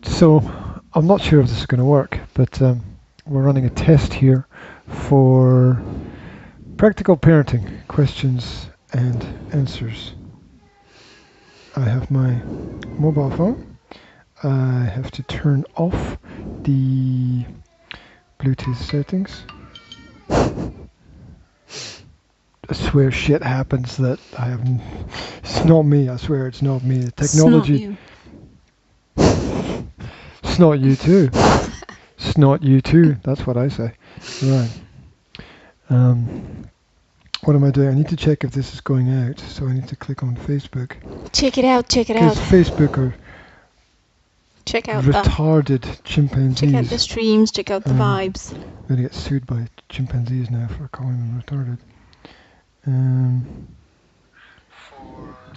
So I'm not sure if this is going to work, but we're running a test here for practical parenting questions and answers. I have my mobile phone. I have to turn off the Bluetooth settings. I swear shit happens that I have. It's not me. I swear it's not me. The technology. It's not you too. It's not you too. That's what I say. Right. What am I doing? I need to check if this is going out. So I need to click on Facebook. Check it out. Check it out. Because Facebook are check out retarded chimpanzees. Check out the streams. Check out the vibes. I'm gonna get sued by chimpanzees now for calling them retarded.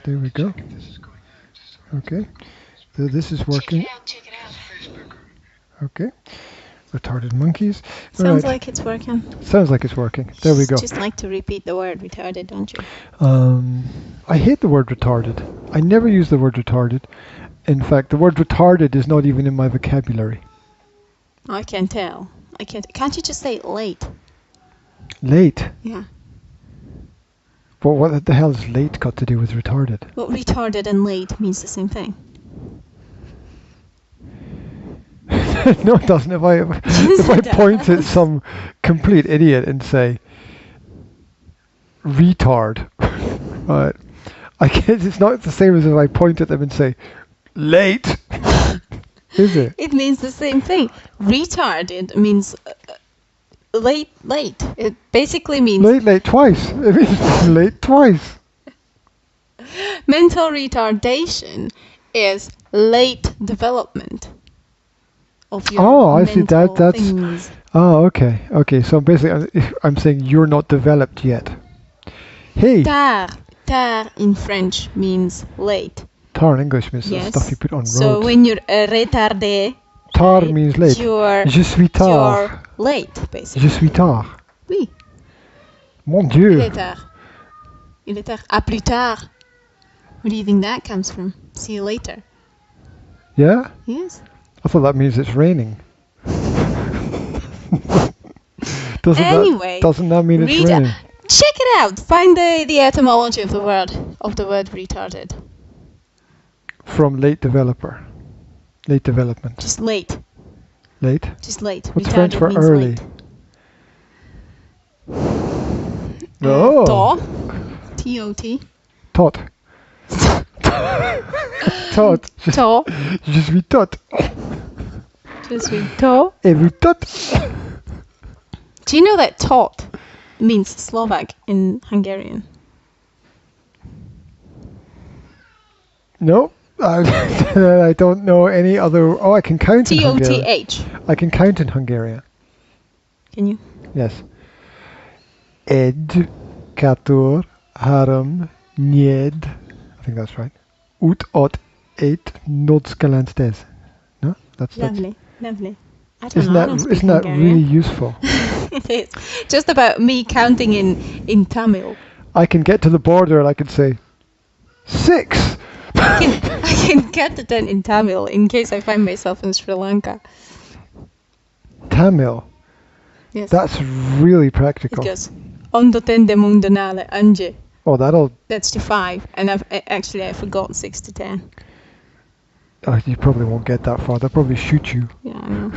There we go. Okay. So this is working. Check it out. Okay. Retarded monkeys. Sounds like it's working. Sounds like it's working. There we go. Just like to repeat the word retarded, don't you? I hate the word retarded. I never use the word retarded. In fact, the word retarded is not even in my vocabulary. I can tell. Can't you just say late? Late? Yeah. Well, what the hell has late got to do with retarded? Well, retarded and late means the same thing. No, it doesn't. If I point at some complete idiot and say retard, right? I guess it's not the same as if I point at them and say late. Is it? It means the same thing. Retarded means late. It basically means late twice. It means late twice. Mental retardation is late development of your I see. That's things. Oh, okay. So basically, I'm saying you're not developed yet. Hey. Tard in French means late. Tard in English means yes. the stuff you put on roads. So when you're retardé, tard means late. Je suis tard. You're late, basically. Je suis tard. Oui. Mon Dieu. Il est tard. À plus tard. Where do you think that comes from? See you later. Yeah? Yes. I thought that means it's raining. Doesn't that mean it's raining? Check it out. Find the etymology of the word retarded. From late developer. Late development. Just late. Late? Just late. What's Retarded French for means early? Late. No. T-O-T. Tot. Tot. Tot. Je suis tot. Je suis tot. Et vous tot. Do you know that tot means Slovak in Hungarian? No. I don't know any other. Oh, I can count in Hungarian. T-O-T-H. I can count in Hungarian. Can you? Yes. Egy, kettő, három, négy. I think that's right. Ut, ot, eight, nyolc, kilenc, tíz. No? That's lovely. I don't know. Isn't that really useful? It is. Just about me counting in Tamil. I can get to the border and I can say 6. I can get it then in Tamil in case I find myself in Sri Lanka. Tamil? Yes. That's really practical. It goes, Ondo tende mundanale anje. Oh, that's to 5, and I forgot 6 to 10. Oh, you probably won't get that far. They'll probably shoot you. Yeah, I know.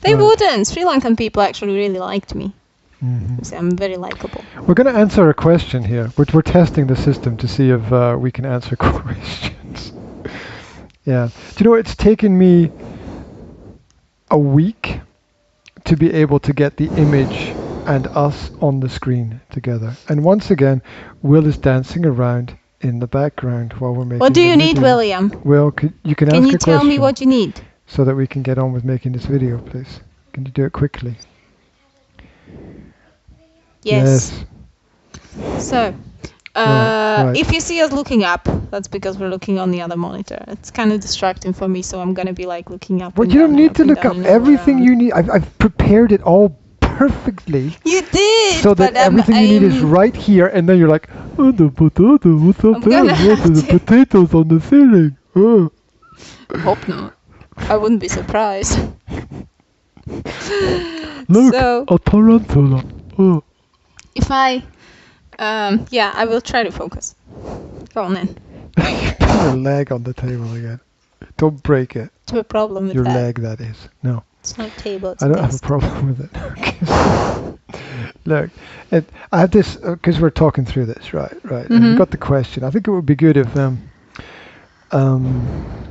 They wouldn't. Sri Lankan people actually really liked me. Mm-hmm. So I'm very likable. We're going to answer a question here. We're testing the system to see if we can answer questions. Yeah. Do you know, it's taken me a week to be able to get the image and us on the screen together. And once again, Will is dancing around in the background while we're making. What do you need, William? Will, you can ask a question. Can you tell me what you need? So that we can get on with making this video, please. Can you do it quickly? Yes. So, right. if you see us looking up, that's because we're looking on the other monitor. It's kind of distracting for me, so I'm going to be like looking up. Well, you don't need to look up everything you need. I've prepared it all perfectly. You did! So that everything you need is right here, and then you're like, oh, the potato, what's up there? What are the potatoes on the ceiling? Oh. Hope not. I wouldn't be surprised. Look, So, a tarantula. Oh. if I, I will try to focus. Go on then. You put your leg on the table again. Don't break it. Do you have a problem with Your that? leg, that is. No. It's not a table, it's I a don't have a desk. problem with it. Okay. Look, I have this because we're talking through this, right? And Mhm. we got the question. I think it would be good if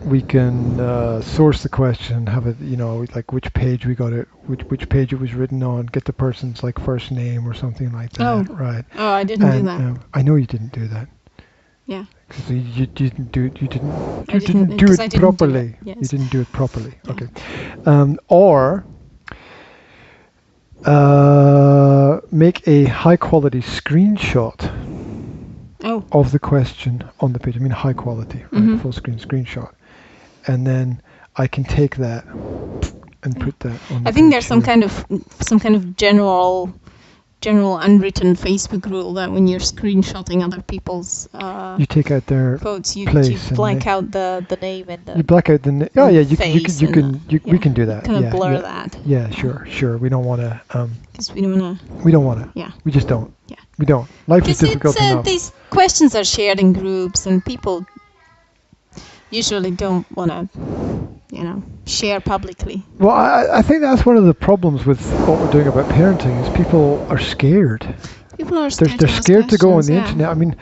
we can source the question, have it, like which page we got it, which page it was written on, get the person's like first name or something like that, Oh. right? Oh, I didn't do that. I know you didn't do that. Yeah. Because you didn't do it. You didn't I didn't, do 'cause I it didn't do it, properly. yes. You didn't do it properly. Yeah. Okay. Or make a high quality screenshot Oh. of the question on the page. I mean high quality, right? Mhm. Full screen screenshot, and then I can take that and put that on. I the think page there's some here. kind of general unwritten Facebook rule that when you're screenshotting other people's You take out their quotes, you place and blank they- out the name and You the black out the. Oh yeah, you face and can we yeah, can do that. kind of yeah, blur yeah. that Yeah, sure. We don't want to. because we don't want to. We don't want to. Yeah. We just don't. Yeah. We don't. Life is Because difficult enough. these questions are shared in groups and people usually don't want to, share publicly. Well, I think that's one of the problems with what we're doing about parenting is people are scared. People are They're scared, scared to go on the yeah. internet. I mean,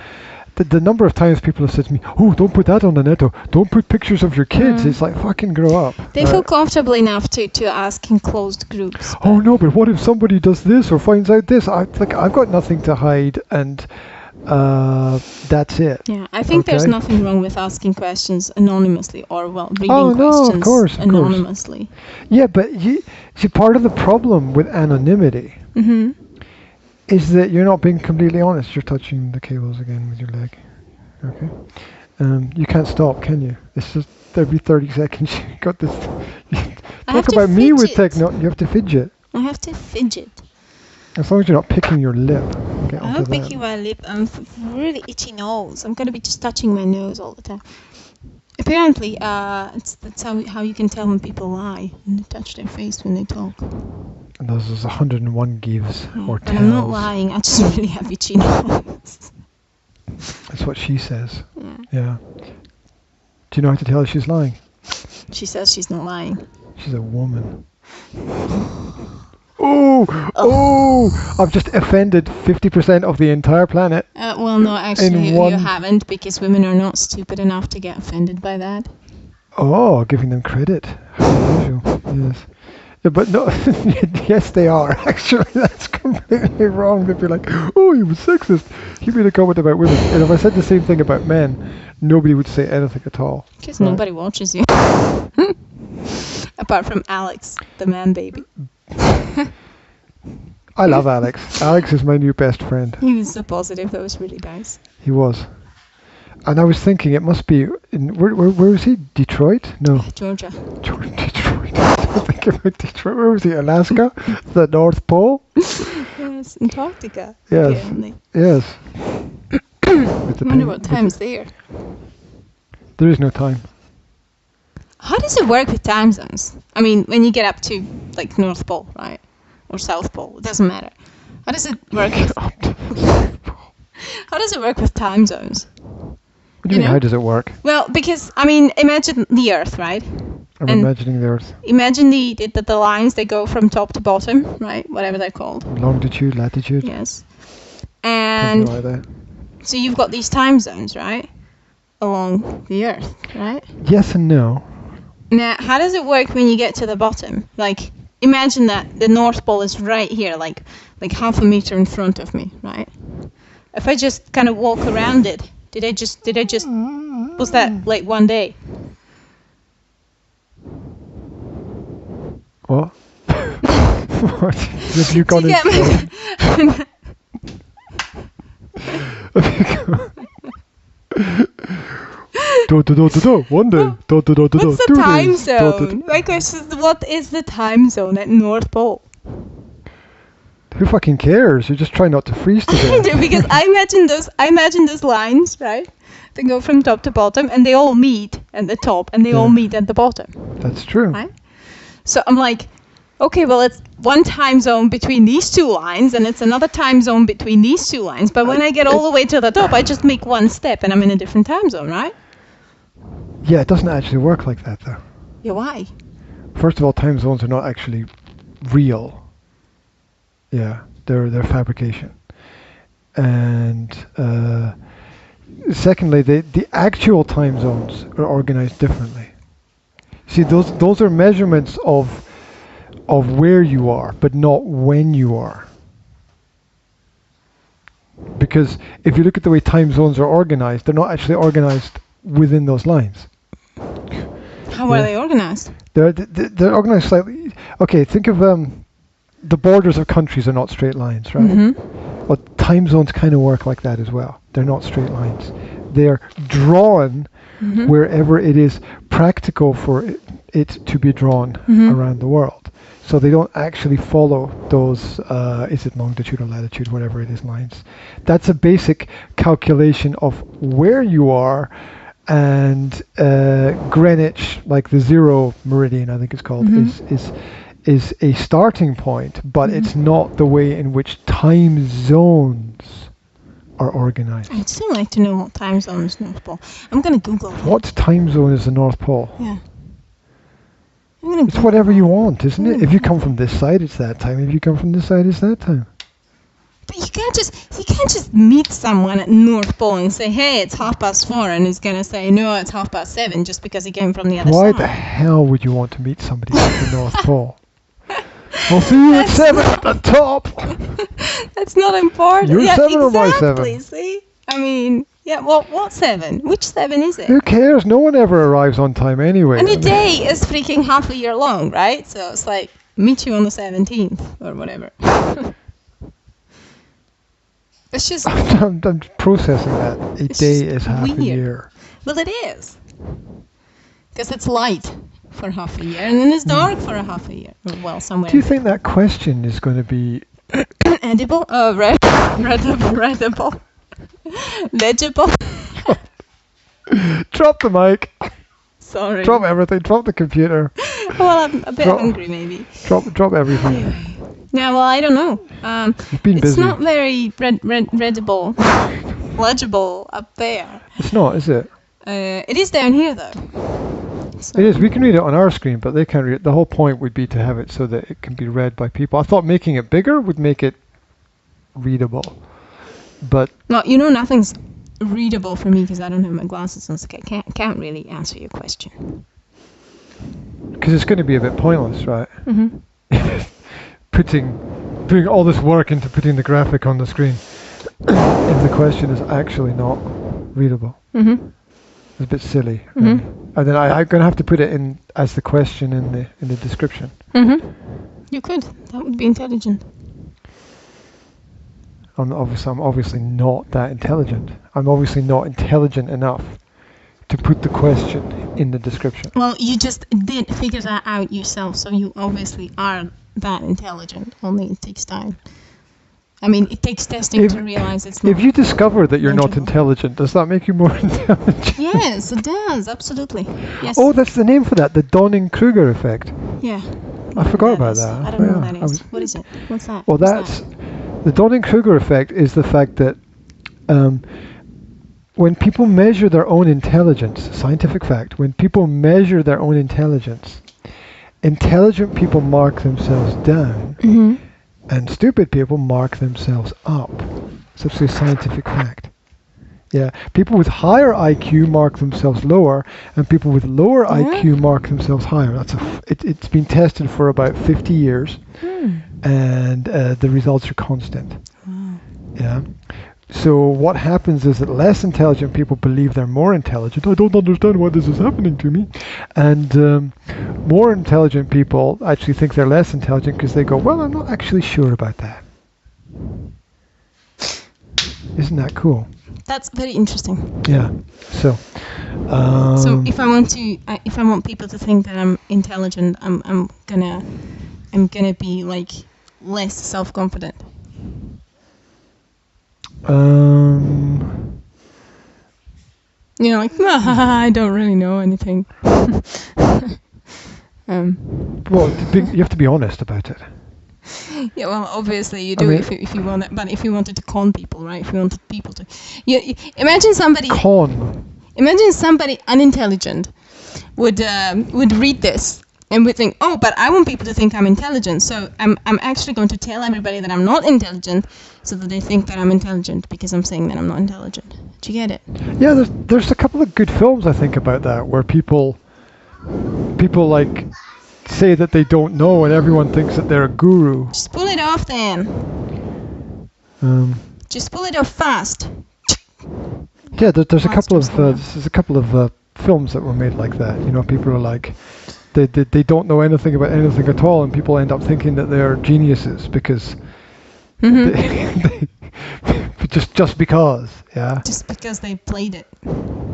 the number of times people have said to me, "Oh, don't put that on the net," or "Don't put pictures of your kids." Mm. It's like fucking grow up. They right? feel comfortable enough to ask in closed groups. Oh no, but what if somebody does this or finds out this? I've got nothing to hide, and that's it. Yeah, I think there's Okay. nothing wrong with asking questions anonymously or reading Oh, no, of questions course. anonymously. Yeah, but see, part of the problem with anonymity Mm-hmm. is that you're not being completely honest. You're touching the cables again with your leg. Okay. You can't stop, can you? It's just every 30 seconds you got this. I have Talk to about me with fidget. techno. You have to fidget. I have to fidget. As long as you're not picking your lip. Get I'm onto not that. picking my lip. I'm really itchy nose. I'm gonna be just touching my nose all the time. Apparently, that's how you can tell when people lie and they touch their face when they talk. And those is 101 gives or But I'm not tells. lying. I just really have itchy nose. That's what she says. Yeah. Yeah. Do you know how to tell she's lying? She says she's not lying. She's a woman. Oh! I've just offended 50% of the entire planet. Well, no, actually, one- you haven't, because women are not stupid enough to get offended by that. Oh, giving them credit. How unusual. Yes. Yeah, but no, yes, they are. Actually, that's completely wrong. They'd be like, oh, he was sexist. He made a comment about women. And if I said the same thing about men, nobody would say anything at all. Because Right. nobody watches you. Apart from Alex, the man baby. I love Alex. Alex is my new best friend. He was so positive. That was really nice. He was. And I was thinking it must be in where is he? Detroit? No, Georgia. Detroit. I think about Detroit. Where was he? Alaska? The North Pole? Yes, Antarctica. Yes. Apparently. Yes. With I the wonder pen- what with time's there. There is no time. How does it work with time zones? I mean, when you get up to like North Pole, right, or South Pole, it doesn't matter. How does it work? How does it work with time zones? What do you mean, know? how does it work? Well, because I mean, imagine the Earth, right? I'm And- imagining the Earth. Imagine the lines that go from top to bottom, right? Whatever they're called. Longitude, latitude, Yes. something And like that. so you've got these time zones, right, along the Earth, right? Yes and no. Now, how does it work when you get to the bottom? Like, imagine that the North Pole is right here, like half a meter in front of me, right? If I just kind of walk around it, did I just was that like one day? What? What? Have you Do gone you get in? me? One day. What's the Two time days. zone? My question is, what is the time zone at North Pole? Who fucking cares? You're just trying not to freeze to I death. do, because I imagine those lines, right? They go from top to bottom, and they all meet at the top, and they all meet at the bottom. That's true. Right? So I'm like, okay, well, it's one time zone between these two lines, and it's another time zone between these two lines. But when I get all the way to the top, I just make one step, and I'm in a different time zone, right? Yeah, it doesn't actually work like that, though. Yeah, why? First of all, time zones are not actually real. Yeah, they're fabrication. And secondly, the actual time zones are organized differently. See, those are measurements of where you are, but not when you are. Because if you look at the way time zones are organized, they're not actually organized within those lines. How are they organized? They're organized slightly. Okay, think of the borders of countries are not straight lines, right? Mm-hmm. Well, time zones kind of work like that as well. They're not straight lines. They're drawn wherever it is practical for it to be drawn around the world. So they don't actually follow those, is it longitude or latitude, whatever it is, lines. That's a basic calculation of where you are, and Greenwich, like the 0 meridian, I think it's called, is a starting point, but it's not the way in which time zones are organized. I'd still like to know what time zone is North Pole. I'm going to Google that. What time zone is the North Pole? Yeah. I'm gonna It's whatever you want, isn't it? If you come from this side, it's that time. If you come from this side, it's that time. But you can't just meet someone at North Pole and say, hey, it's 4:30, and he's going to say, no, it's 7:30, just because he came from the other Why side. the hell would you want to meet somebody at the North Pole? I'll see you at 7 at the top. That's not important. Your 7 exactly, or my 7? See? I mean, yeah, well, what 7? Which 7 is it? Who cares? No one ever arrives on time anyway. And a day is freaking half a year long, right? So it's like, meet you on the 17th or whatever. It's just I'm processing that. A It's day just is half a weird. year. Well, it is. Because it's light for half a year, and then it's dark for a half a year. Well, somewhere. Do you think that question is going to be... edible? Readable. Legible? Drop the mic. Sorry. Drop everything. Drop the computer. Well, I'm a bit hungry, maybe. Drop everything. Anyway. Yeah, well, I don't know. You've been it's busy. not very readable, legible up there. It's not, is it? It is down here, though. So It is. We can read it on our screen, but they can't read it. The whole point would be to have it so that it can be read by people. I thought making it bigger would make it readable. But no, nothing's readable for me because I don't have my glasses on, so I can't really answer your question. because it's going to be a bit pointless, right? Mm-hmm. Putting all this work into putting the graphic on the screen if the question is actually not readable. Mm-hmm. It's a bit silly. Mm-hmm. Really. And then I'm going to have to put it in as the question in the description. Mm-hmm. You could. That would be intelligent. I'm obviously not that intelligent. I'm obviously not intelligent enough to put the question in the description. Well, you just did figure that out yourself, so you obviously are that intelligent. Only it takes time. I mean, it takes testing to realize it's not. If you discover that you're not legible. intelligent, does that make you more intelligent? Yes, it does. Absolutely. Yes. Oh, that's the name for that, the Dunning-Kruger effect. Yeah. I forgot about that. I don't know what Yeah, that is. What is it? What's that? Well, What's the Dunning-Kruger effect is the fact that when people measure their own intelligence, scientific fact, when people measure their own intelligence, intelligent people mark themselves down, Mm-hmm. and stupid people mark themselves up. It's actually a scientific fact. Yeah, people with higher IQ mark themselves lower, and people with lower IQ mark themselves higher. It's been tested for about 50 years, and the results are constant. Wow. Yeah. So what happens is that less intelligent people believe they're more intelligent. I don't understand why this is happening to me. And more intelligent people actually think they're less intelligent because they go, well, I'm not actually sure about that. Isn't that cool? That's very interesting. Yeah. So. So if I want people to think that I'm intelligent, I'm gonna be like less self-confident. You're like, I don't really know anything. Well, you have to be honest about it. Yeah, well, obviously you do if you want that, but if you wanted to con people, right? If you wanted people to, you imagine somebody unintelligent would read this and would think, oh, but I want people to think I'm intelligent, so I'm actually going to tell everybody that I'm not intelligent, so that they think that I'm intelligent because I'm saying that I'm not intelligent. Do you get it? Yeah, there's a couple of good films I think about that where people like say that they don't know and everyone thinks that they're a guru. Just pull it off then. Just pull it off fast. Yeah, there's a couple of films that were made like that. You know, people are like they don't know anything about anything at all, and people end up thinking that they're geniuses because just because, yeah. Just because they played it.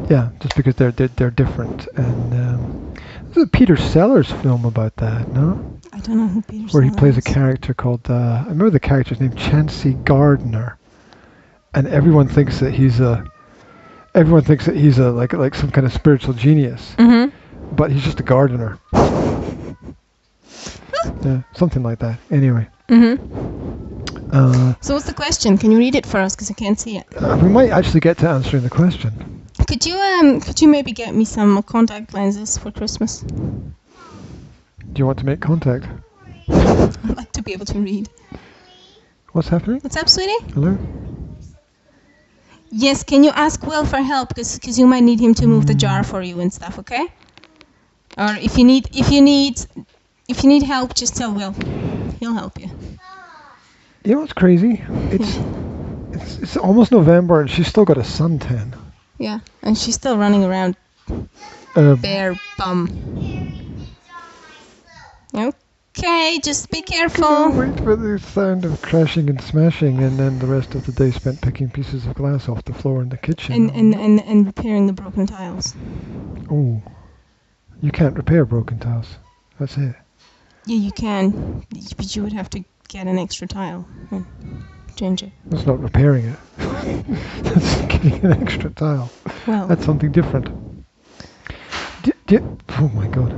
Yeah, just because they're different. And there's a Peter Sellers film about that, no? I don't know who Peter Sellers is. Where he plays a character called I remember the character's name, Chancey Gardner, and everyone thinks that he's like some kind of spiritual genius, but he's just a gardener. Yeah, something like that. Anyway. So what's the question? Can you read it for us? Because I can't see it. We might actually get to answering the question. Could you maybe get me some contact lenses for Christmas? Do you want to make contact? I'd like to be able to read. What's happening? What's up, sweetie? Hello? Yes, can you ask Will for help? Because you might need him to move the jar for you and stuff, okay? Or if you need help, just tell Will. He'll help you. You know what's crazy? It's almost November and she's still got a suntan. Yeah, and she's still running around bare bum. Okay, just be careful. Wait for the sound of crashing and smashing, and then the rest of the day spent picking pieces of glass off the floor in the kitchen. And repairing the broken tiles. Oh, you can't repair broken tiles. That's it. Yeah, you can, but you would have to get an extra tile and change it. That's not repairing it. That's getting an extra tile. Well, that's something different. Oh my god.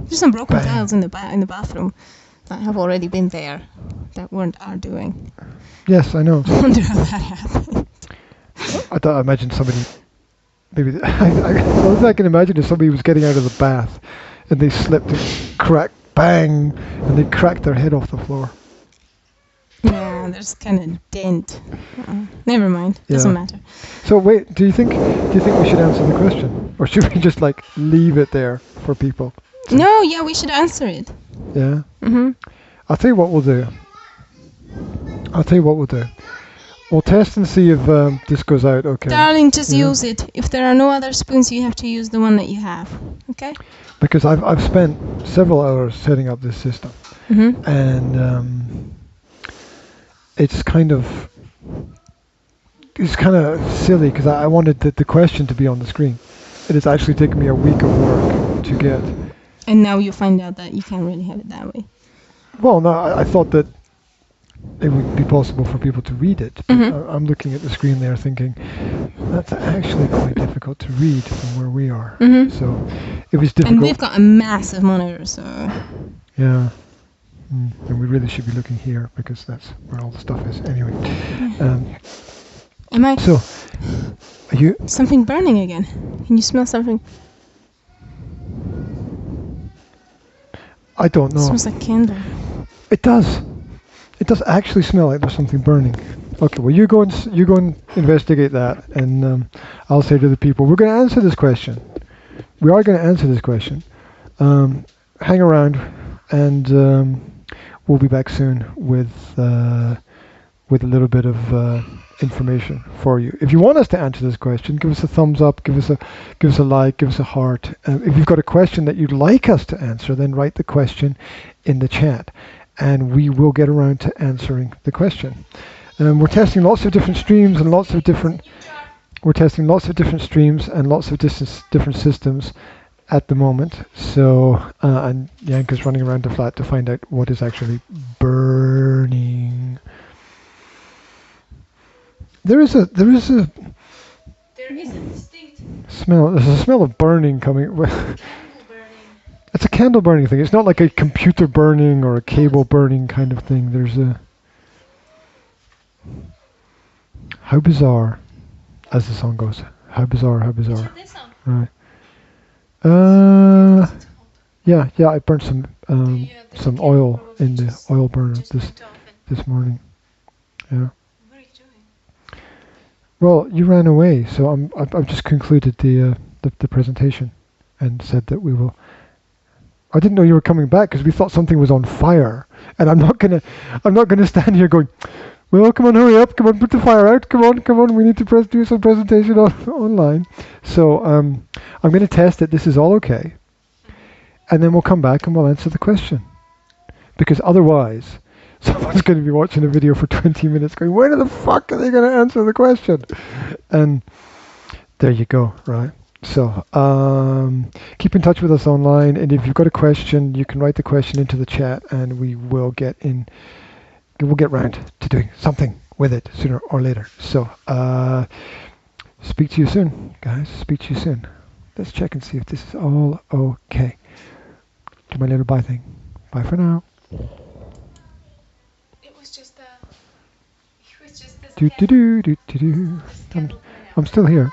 There's some broken tiles in the bathroom that have already been there that weren't our doing. Yes, I know. I wonder how that happened. I imagine somebody. Maybe all I can imagine is somebody was getting out of the bath, and they slipped and cracked, bang, and they cracked their head off the floor. Yeah, there's kind of dent. Never mind. Doesn't matter. So wait, do you think we should answer the question, or should we just like leave it there for people? No, yeah, we should answer it. Yeah. I'll tell you what we'll do. We'll test and see if this goes out okay. Darling, just use it. If there are no other spoons, you have to use the one that you have. Okay? Because I've spent several hours setting up this system, and it's kind of silly because I wanted the question to be on the screen. It has actually taken me a week of work to get. And now you find out that you can't really have it that way. Well, no, I thought that it would be possible for people to read it. But I'm looking at the screen there thinking, that's actually quite difficult to read from where we are. So it was difficult. And we've got a massive monitor, so... Yeah. And we really should be looking here because that's where all the stuff is. Anyway. Am I... So, are you... Something burning again. Can you smell something? I don't know. It smells like candle. It does. It does actually smell like there's something burning. Okay, well you go and investigate that, and I'll say to the people, we're going to answer this question. We are going to answer this question. Hang around, and we'll be back soon with a little bit of information for you. If you want us to answer this question, give us a thumbs up, give us a like, give us a heart. If you've got a question that you'd like us to answer, then write the question in the chat, and we will get around to answering the question. We're testing lots of different streams and lots of different different systems at the moment. So and Janka's running around the flat to find out what is actually burning. There is a distinct Smell. There's a smell of burning coming. It's a candle burning thing. It's not like a computer burning or a cable burning kind of thing. There's a... How bizarre, as the song goes. How bizarre, how bizarre. Right. Yeah, I burnt some oil in the oil burner this morning. Yeah. What are you doing? Well, you ran away, so I've just concluded the presentation, and said that we will. I didn't know you were coming back because we thought something was on fire, and I'm not gonna stand here going, well, come on, hurry up, come on, put the fire out, come on, we need to do some presentation online. So I'm gonna test that this is all okay, and then we'll come back and we'll answer the question, because otherwise someone's going to be watching a video for 20 minutes going, when the fuck are they going to answer the question? And there you go, right? So keep in touch with us online, and if you've got a question, you can write the question into the chat, and we'll get round to doing something with it sooner or later. So speak to you soon, guys. Speak to you soon. Let's check and see if this is all okay. Do my little bye thing. Bye for now. It was just Do. I'm still here.